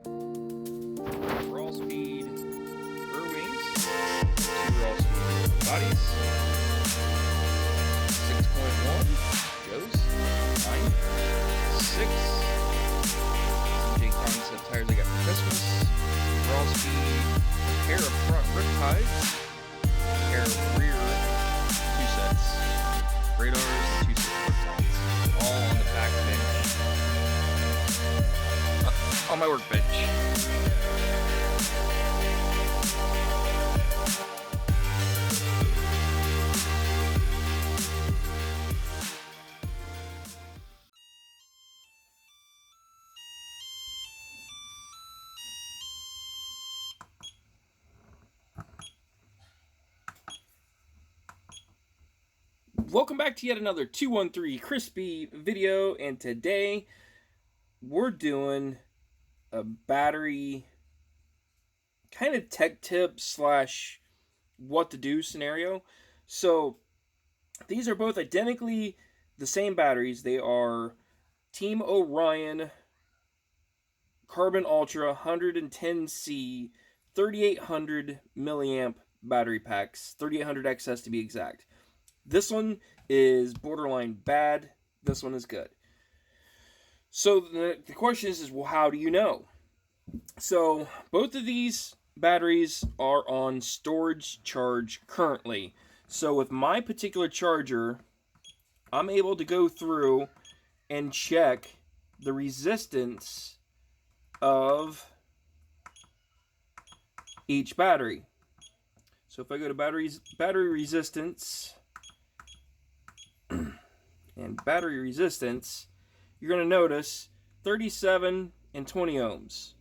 Raw speed rear wings, 2 raw speed bodies, 6.1 goes, 9, 6, CJ Concept tires I got for Christmas, raw speed, pair of front rip ties, pair of rear 2 sets, radars, 2 sets of ties, all on the back bench, on my workbench. Welcome back to yet another 213 Crispy video, and today we're doing a battery kind of tech tip slash what to do scenario. So these are both identically the same batteries. They are Team Orion Carbon Ultra 110C 3800 milliamp battery packs, 3800 XS to be exact. This one is borderline bad. This one is good. So the question is, well, how do you know? So both of these batteries are on storage charge currently. So with my particular charger, I'm able to go through and check the resistance of each battery. So if I go to battery resistance, and battery resistance, you're going to notice 37 and 20 ohms,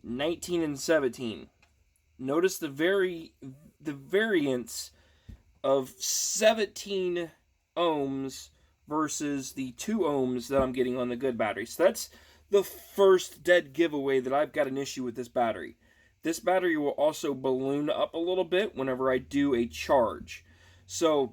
19 and 17. Notice the variance of 17 ohms versus the 2 ohms that I'm getting on the good battery. So that's the first dead giveaway that I've got an issue with this battery. This battery will also balloon up a little bit whenever I do a charge. So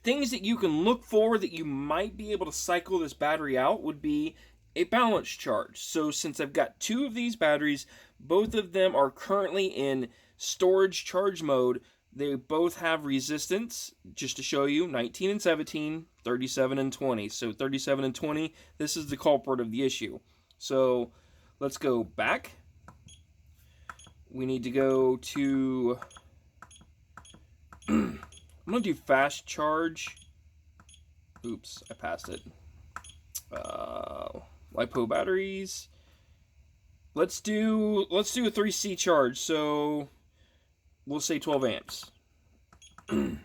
things that you can look for that you might be able to cycle this battery out would be a balance charge. So since I've got 2 of these batteries, both of them are currently in storage charge mode. They both have resistance, just to show you, 19 and 17, 37 and 20. So 37 and 20, this is the culprit of the issue. So let's go back. We need to go to I'm going to do fast charge. Oops, I passed it. Lipo batteries. Let's do a 3C charge. So we'll say 12 amps. Let's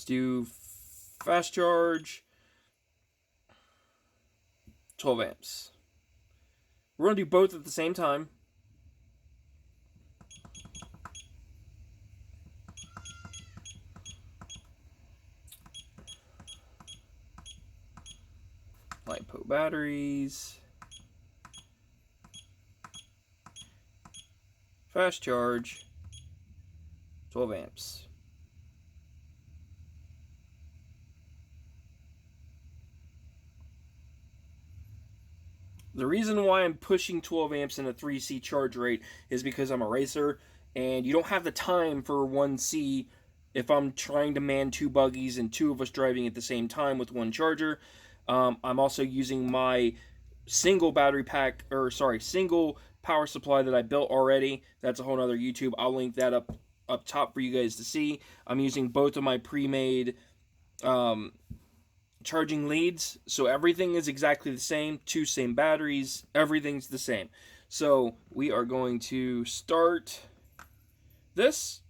do fast charge. 12 amps. We're going to do both at the same time. Lipo batteries, fast charge, 12 amps. The reason why I'm pushing 12 amps in a 3C charge rate is because I'm a racer, and you don't have the time for 1C if I'm trying to man 2 buggies and 2 of us driving at the same time with 1 charger. I'm also using my single power supply that I built already. That's a whole nother YouTube. I'll link that up top for you guys to see. I'm using both of my pre-made charging leads, so everything is exactly the same. 2 same batteries, everything's the same. So we are going to start this,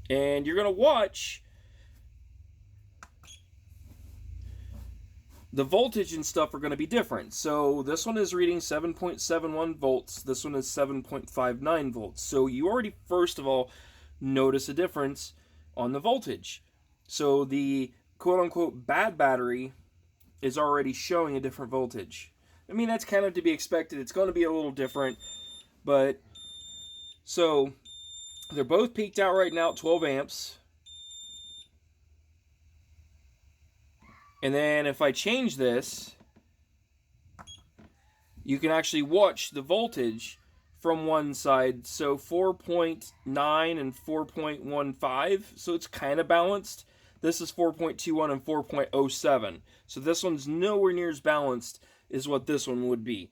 and you're going to watch the voltage and stuff are going to be different. So this one is reading 7.71 volts. This one is 7.59 volts. So you already, first of all, notice a difference on the voltage. So the quote-unquote bad battery is already showing a different voltage. I mean, that's kind of to be expected. It's going to be a little different. But, so, they're both peaked out right now at 12 amps. And then if I change this, you can actually watch the voltage from one side. So 4.9 and 4.15. So it's kind of balanced. This is 4.21 and 4.07. So this one's nowhere near as balanced as what this one would be.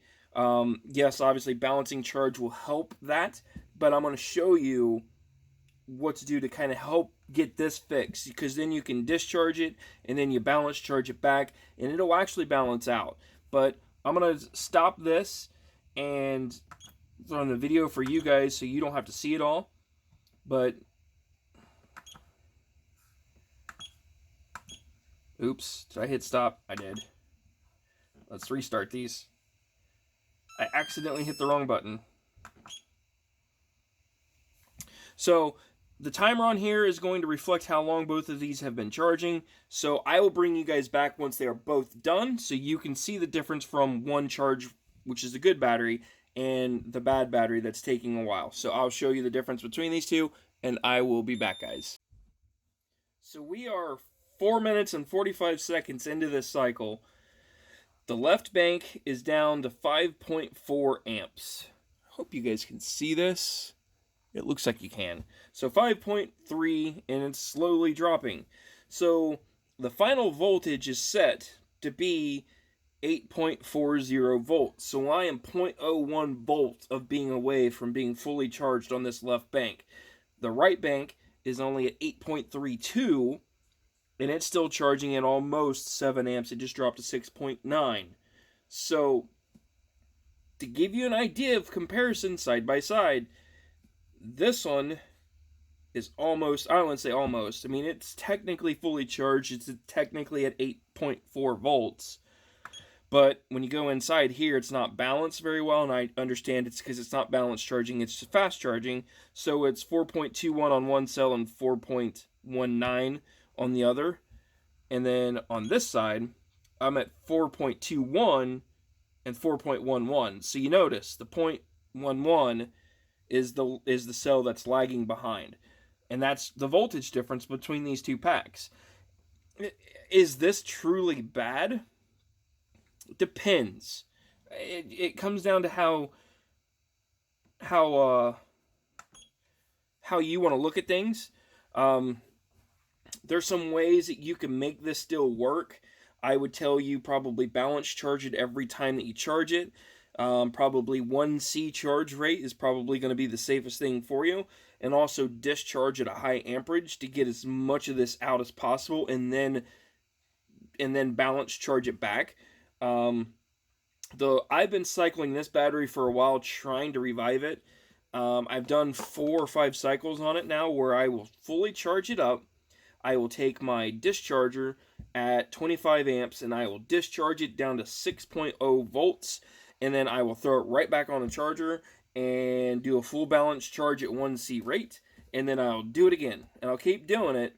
Yes, obviously balancing charge will help that, but I'm going to show you what to do to kind of help get this fixed, because then you can discharge it and then you balance charge it back and it'll actually balance out. But I'm going to stop this and throw in the video for you guys so you don't have to see it all. But oops, did I hit stop? I did. Let's restart these. I accidentally hit the wrong button. So the timer on here is going to reflect how long both of these have been charging. So I will bring you guys back once they are both done so you can see the difference from one charge, which is a good battery, and the bad battery that's taking a while. So I'll show you the difference between these two, and I will be back, guys. So we are 4 minutes and 45 seconds into this cycle. The left bank is down to 5.4 amps. I hope you guys can see this. It looks like you can. So 5.3, and it's slowly dropping. So the final voltage is set to be 8.40 volts. So I am 0.01 volts of being away from being fully charged on this left bank. The right bank is only at 8.32, and it's still charging at almost 7 amps. It just dropped to 6.9. So to give you an idea of comparison side by side, this one is almost, I don't want to say almost, I mean, it's technically fully charged. It's technically at 8.4 volts. But when you go inside here, it's not balanced very well, and I understand it's because it's not balanced charging, it's just fast charging. So it's 4.21 on one cell and 4.19 on the other. And then on this side, I'm at 4.21 and 4.11. So you notice the 0.11 is the cell that's lagging behind. And that's the voltage difference between these two packs. Is this truly bad? Depends. It comes down to how you want to look at things. There's some ways that you can make this still work. I would tell you probably balance charge it every time that you charge it. Probably 1C charge rate is probably going to be the safest thing for you. And also discharge at a high amperage to get as much of this out as possible, and then balance charge it back. Though I've been cycling this battery for a while, trying to revive it. I've done 4 or 5 cycles on it now where I will fully charge it up. I will take my discharger at 25 amps and I will discharge it down to 6.0 volts. And then I will throw it right back on the charger and do a full balance charge at 1C rate. And then I'll do it again. And I'll keep doing it,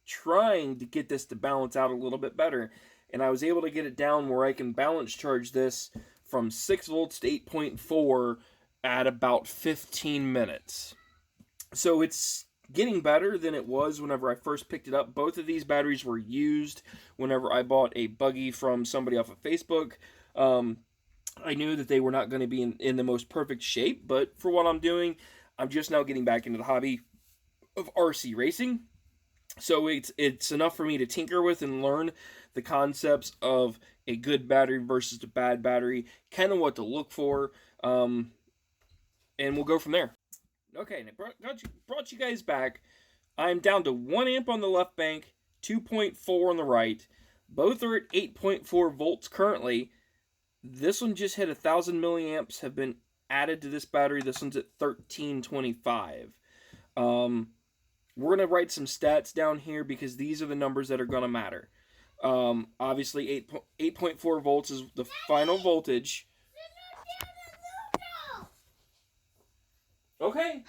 trying to get this to balance out a little bit better. And I was able to get it down where I can balance charge this from 6 volts to 8.4 at about 15 minutes. So it's getting better than it was whenever I first picked it up. Both of these batteries were used whenever I bought a buggy from somebody off of Facebook. I knew that they were not going to be in the most perfect shape, but for what I'm doing, I'm just now getting back into the hobby of RC racing. So it's enough for me to tinker with and learn the concepts of a good battery versus a bad battery, kind of what to look for, and we'll go from there. Okay, brought you guys back. I'm down to 1 amp on the left bank, 2.4 on the right. Both are at 8.4 volts currently. This one just hit 1,000 milliamps have been added to this battery. This one's at 1325. We're going to write some stats down here because these are the numbers that are going to matter. Obviously, 8.4 volts is the final voltage. Okay.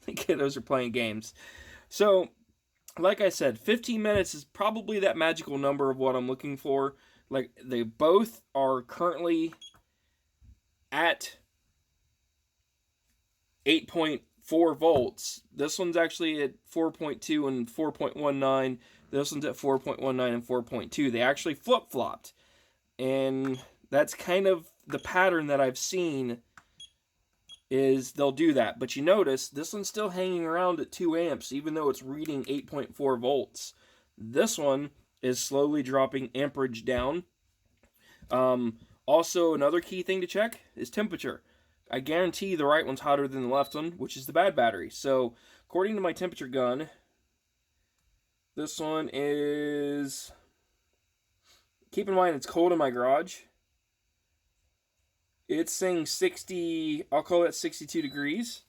The kiddos are playing games. So, like I said, 15 minutes is probably that magical number of what I'm looking for. Like, they both are currently at 8.4 4 volts. This one's actually at 4.2 and 4.19. This one's at 4.19 and 4.2. They actually flip-flopped. And that's kind of the pattern that I've seen, is they'll do that. But you notice this one's still hanging around at 2 amps, even though it's reading 8.4 volts. This one is slowly dropping amperage down. Also, another key thing to check is temperature. I guarantee the right one's hotter than the left one, which is the bad battery. So, according to my temperature gun, this one is... Keep in mind, it's cold in my garage. It's saying 60, I'll call it 62 degrees.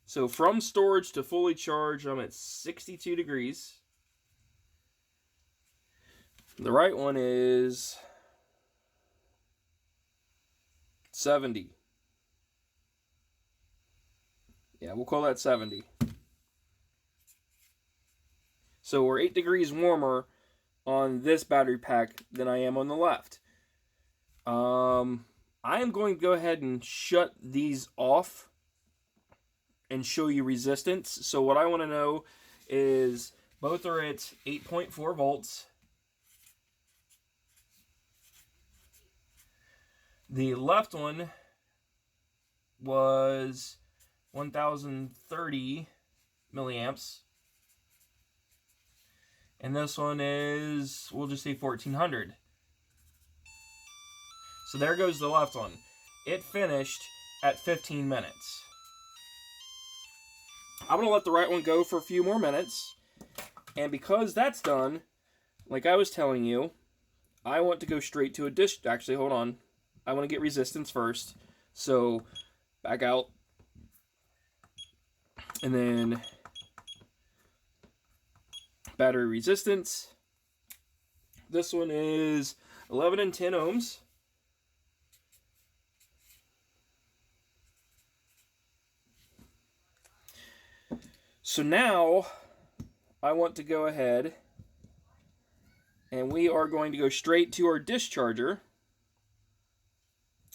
So, from storage to fully charged, I'm at 62 degrees. The right one is 70. Yeah, we'll call that 70. So we're 8 degrees warmer on this battery pack than I am on the left. I am going to go ahead and shut these off and show you resistance. So what I want to know is both are at 8.4 volts. The left one was 1030 milliamps. And this one is, we'll just say 1400. So there goes the left one. It finished at 15 minutes. I'm going to let the right one go for a few more minutes. And because that's done, like I was telling you, I want to go straight to a dish. Actually, hold on. I want to get resistance first. So, back out. And then battery resistance. This one is 11 and 10 ohms. So now I want to go ahead and we are going to go straight to our discharger.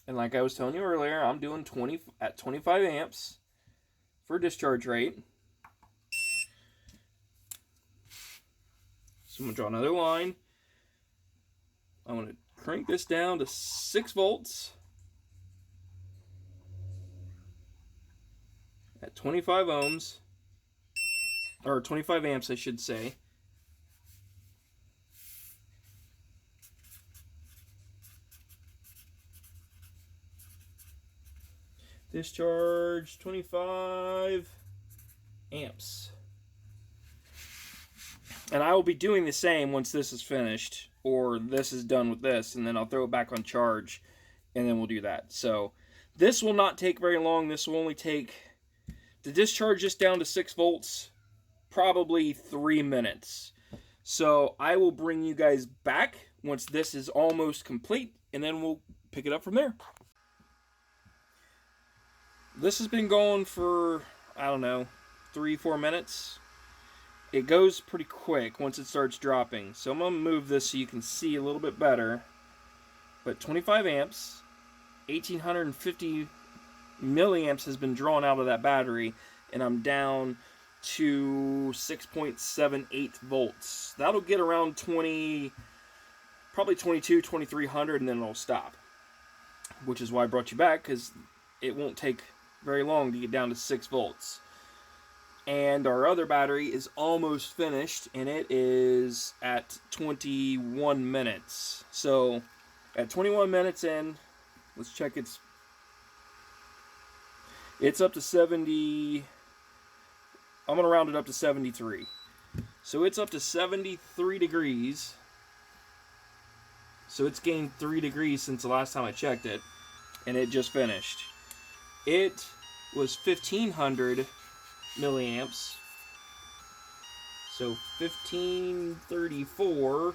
And like I was telling you earlier, I'm doing 20 at 25 amps for discharge rate. So I'm going to draw another line. I want to crank this down to 6 volts at 25 ohms, or 25 amps I should say. Discharge 25 amps. And I will be doing the same once this is finished, or this is done with this, and then I'll throw it back on charge, and then we'll do that. So this will not take very long. This will only take, to discharge this down to 6 volts, probably 3 minutes. So I will bring you guys back once this is almost complete, and then we'll pick it up from there. This has been going for, I don't know, 3-4 minutes. It goes pretty quick once it starts dropping. So I'm going to move this so you can see a little bit better. But 25 amps, 1850 milliamps has been drawn out of that battery. And I'm down to 6.78 volts. That'll get around 20, probably 22, 2300, and then it'll stop. Which is why I brought you back, because it won't take very long to get down to 6 volts. And our other battery is almost finished, and it is at 21 minutes. So, at 21 minutes in, let's check it's up to 70, I'm going to round it up to 73. So it's up to 73 degrees. So it's gained 3 degrees since the last time I checked it, and it just finished. It was 1500 milliamps, so 1534,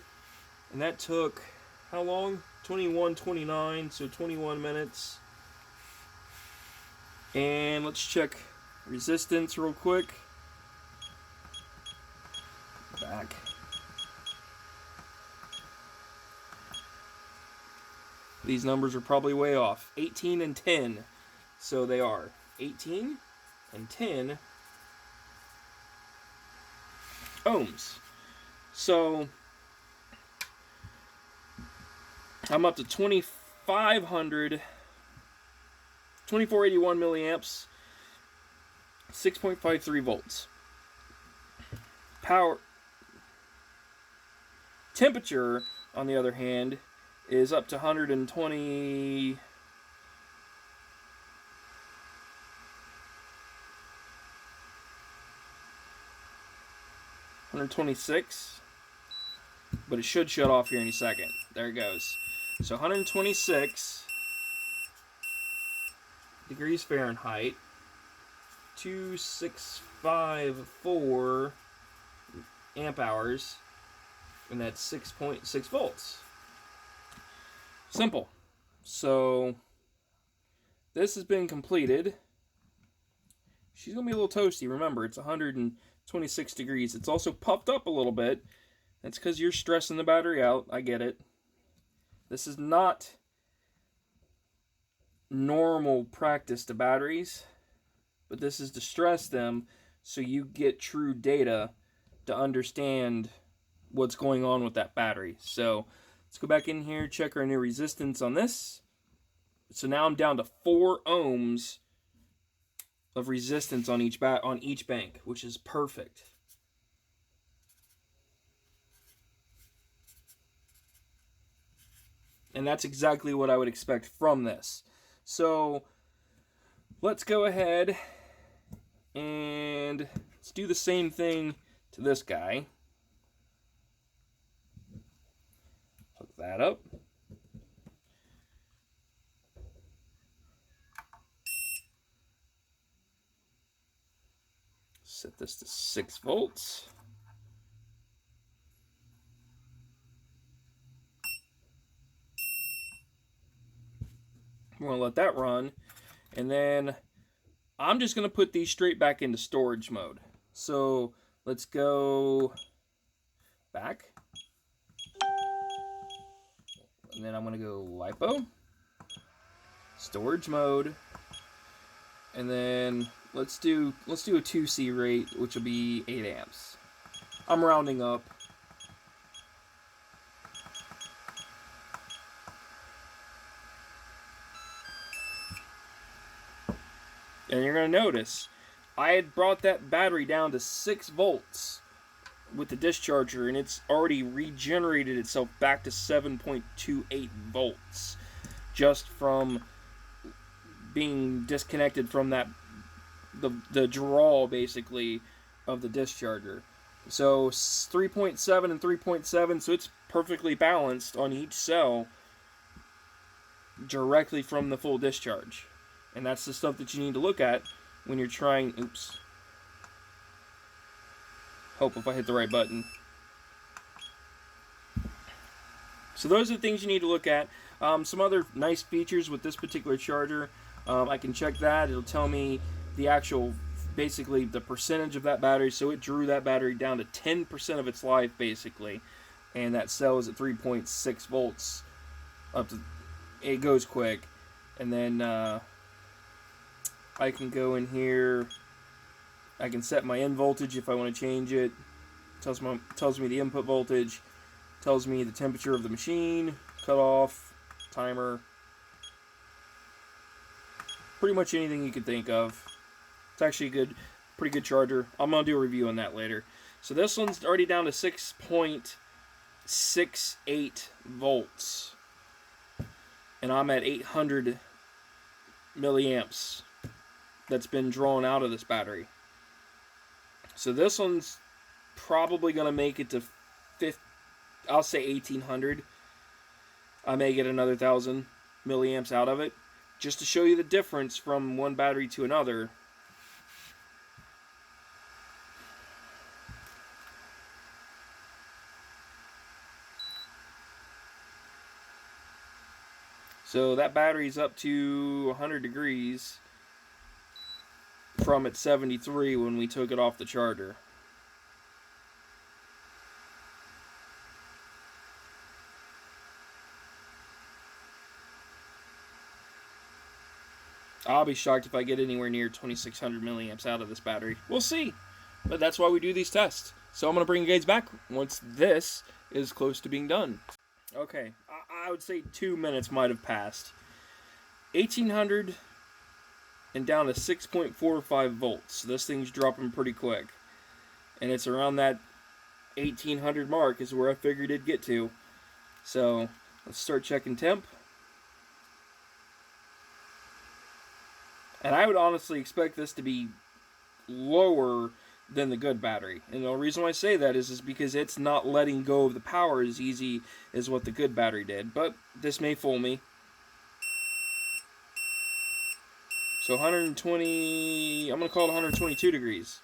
and that took how long? 21:29, so 21 minutes. And let's check resistance real quick. Back. These numbers are probably way off. 18 and 10. So they are 18 ohms. So I'm up to 2481 milliamps, 6.53 volts. Power temperature, on the other hand, is up to 126, but it should shut off here any second. There it goes. So 126 degrees Fahrenheit, 2654 amp hours, and that's 6.6 volts. Simple. So this has been completed. She's going to be a little toasty. Remember, it's 126 degrees. It's also puffed up a little bit. That's because you're stressing the battery out. I get it. This is not normal practice to batteries, but this is to stress them so you get true data to understand what's going on with that battery. So let's go back in here, check our new resistance on this. So now I'm down to 4 ohms of resistance on each bank, which is perfect. And that's exactly what I would expect from this. So let's go ahead and let's do the same thing to this guy. Hook that up. Set this to 6 volts. We're going to let that run. And then I'm just going to put these straight back into storage mode. So let's go back. And then I'm going to go Lipo. Storage mode. And then let's do a 2C rate, which will be 8 amps. I'm rounding up. And you're going to notice, I had brought that battery down to 6 volts with the discharger, and it's already regenerated itself back to 7.28 volts just from being disconnected from that the draw, basically, of the discharger. So 3.7 and 3.7, so it's perfectly balanced on each cell directly from the full discharge. And that's the stuff that you need to look at when you're trying... Oops. Hope if I hit the right button. So those are the things you need to look at. Some other nice features with this particular charger. I can check that. It'll tell me the actual, basically, the percentage of that battery. So it drew that battery down to 10% of its life, basically. And that cell is at 3.6 volts. It goes quick. And then... I can go in here, I can set my in voltage if I want to change it. Tells me the input voltage, tells me the temperature of the machine, cutoff, timer. Pretty much anything you could think of. It's actually a pretty good charger. I'm going to do a review on that later. So this one's already down to 6.68 volts. And I'm at 800 milliamps. That's been drawn out of this battery. So this one's probably going to make it to I'll say 1800. I may get another 1000 milliamps out of it, just to show you the difference from one battery to another. So that battery's up to 100 degrees from its 73 when we took it off the charger. I'll be shocked if I get anywhere near 2600 milliamps out of this battery. We'll see. But that's why we do these tests. So I'm going to bring you guys back once this is close to being done. Okay, I would say 2 minutes might have passed. 1800 and down to 6.45 volts. This thing's dropping pretty quick. And it's around that 1800 mark is where I figured it'd get to. So let's start checking temp. And I would honestly expect this to be lower than the good battery. And the reason why I say that is because it's not letting go of the power as easy as what the good battery did. But this may fool me. So 120, I'm going to call it 122 degrees.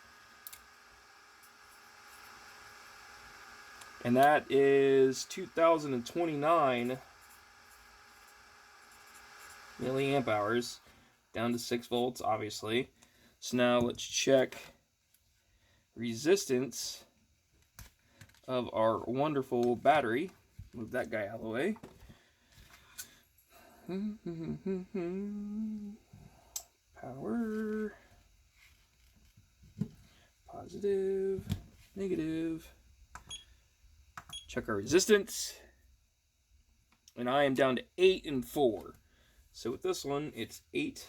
And that is 2029 milliamp hours. Down to 6 volts, obviously. So now let's check resistance of our wonderful battery. Move that guy out of the way. Power. Positive. Negative. Check our resistance. And I am down to 8 and 4. So with this one, it's 8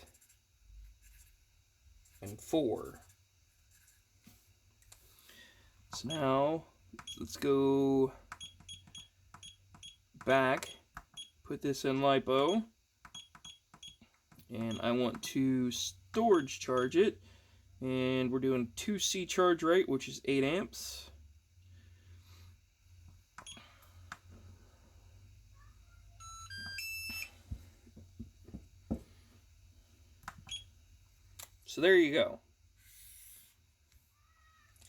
and 4. So now, let's go back, put this in Lipo, and I want to storage charge it, and we're doing 2C charge rate, which is 8 amps. So there you go.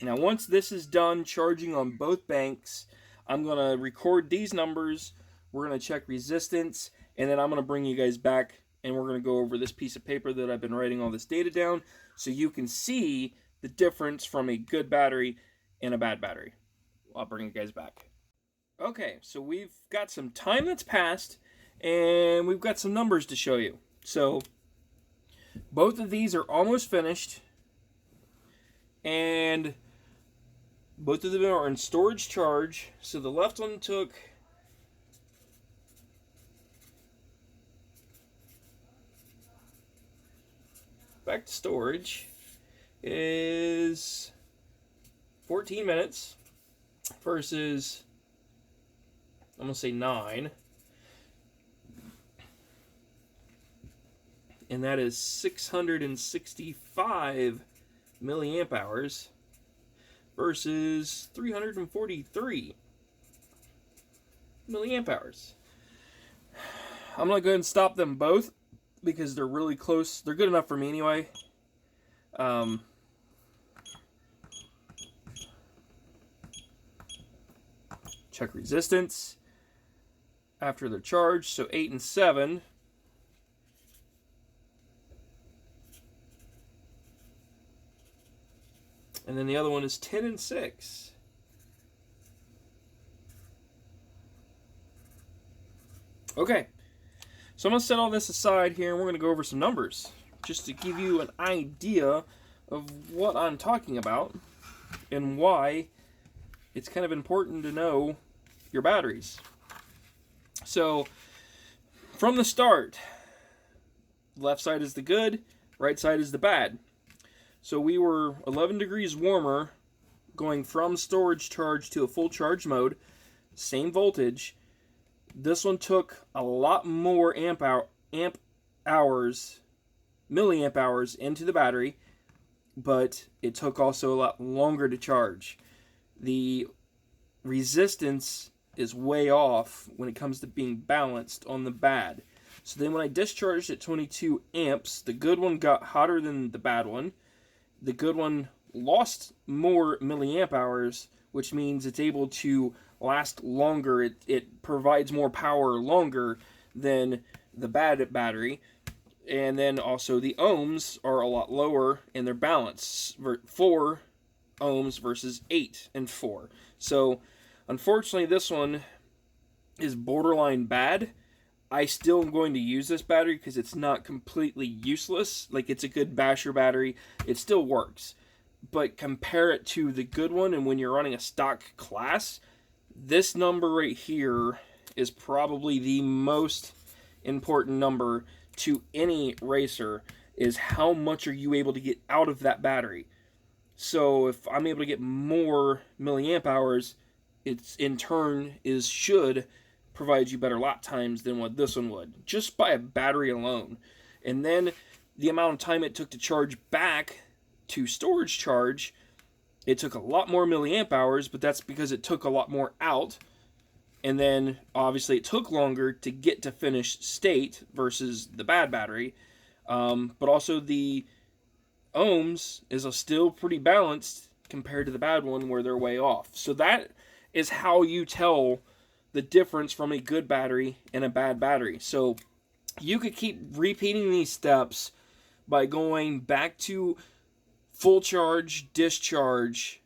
Now once this is done charging on both banks, I'm going to record these numbers, we're going to check resistance, and then I'm going to bring you guys back and we're going to go over this piece of paper that I've been writing all this data down so you can see the difference from a good battery and a bad battery. I'll bring you guys back. Okay, so we've got some time that's passed and we've got some numbers to show you. So both of these are almost finished, and both of them are in storage charge. So the left one took back to storage is 14 minutes versus, I'm going to say 9. And that is 665 milliamp hours versus 343 milliamp hours. I'm going to go ahead and stop them both because they're really close. They're good enough for me anyway. Check resistance after they're charged. So 8 and 7. And then the other one is 10 and 6. Okay, so I'm going to set all this aside here and we're going to go over some numbers just to give you an idea of what I'm talking about and why it's kind of important to know your batteries. So from the start, left side is the good, right side is the bad. So we were 11 degrees warmer going from storage charge to a full charge mode, same voltage. This one took a lot more milliamp hours into the battery, but it took also a lot longer to charge. The resistance is way off when it comes to being balanced on the bad. So then when I discharged at 22 amps, the good one got hotter than the bad one. The good one lost more milliamp hours, which means it's able to last longer. It provides more power longer than the bad battery. And then also the ohms are a lot lower in their balance. 4 ohms versus 8 and 4. So unfortunately this one is borderline bad. I still am going to use this battery because it's not completely useless. Like, it's a good basher battery. It still works. But compare it to the good one, and when you're running a stock class, this number right here is probably the most important number to any racer, is how much are you able to get out of that battery. So if I'm able to get more milliamp hours, it's in turn should provide you better lap times than what this one would, just by a battery alone. And then the amount of time it took to charge back to storage charge, it took a lot more milliamp hours, but that's because it took a lot more out. And then obviously it took longer to get to finished state versus the bad battery. But also the ohms is still pretty balanced compared to the bad one where they're way off. So that is how you tell the difference from a good battery and a bad battery. So you could keep repeating these steps by going back to full charge, discharge,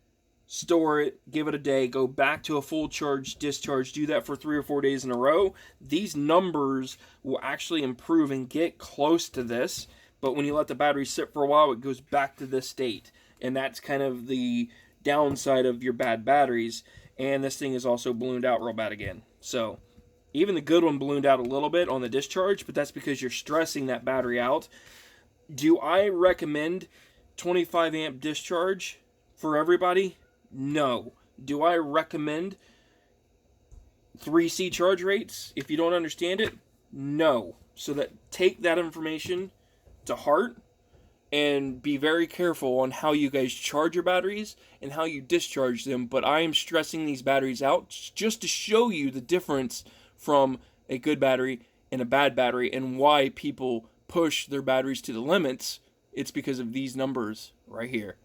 store it, give it a day, go back to a full charge, discharge, do that for 3 or 4 days in a row. These numbers will actually improve and get close to this, but when you let the battery sit for a while, it goes back to this state. And that's kind of the downside of your bad batteries. And this thing is also ballooned out real bad again. So even the good one ballooned out a little bit on the discharge, but that's because you're stressing that battery out. Do I recommend 25 amp discharge for everybody? No. Do I recommend 3C charge rates if you don't understand it? No. So take that information to heart and be very careful on how you guys charge your batteries and how you discharge them. But I am stressing these batteries out just to show you the difference from a good battery and a bad battery, and why people push their batteries to the limits. It's because of these numbers right here.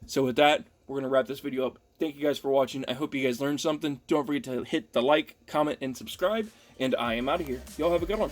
So with that, we're going to wrap this video up. Thank you guys for watching. I hope you guys learned something. Don't forget to hit the like, comment, and subscribe. And I am out of here. Y'all have a good one.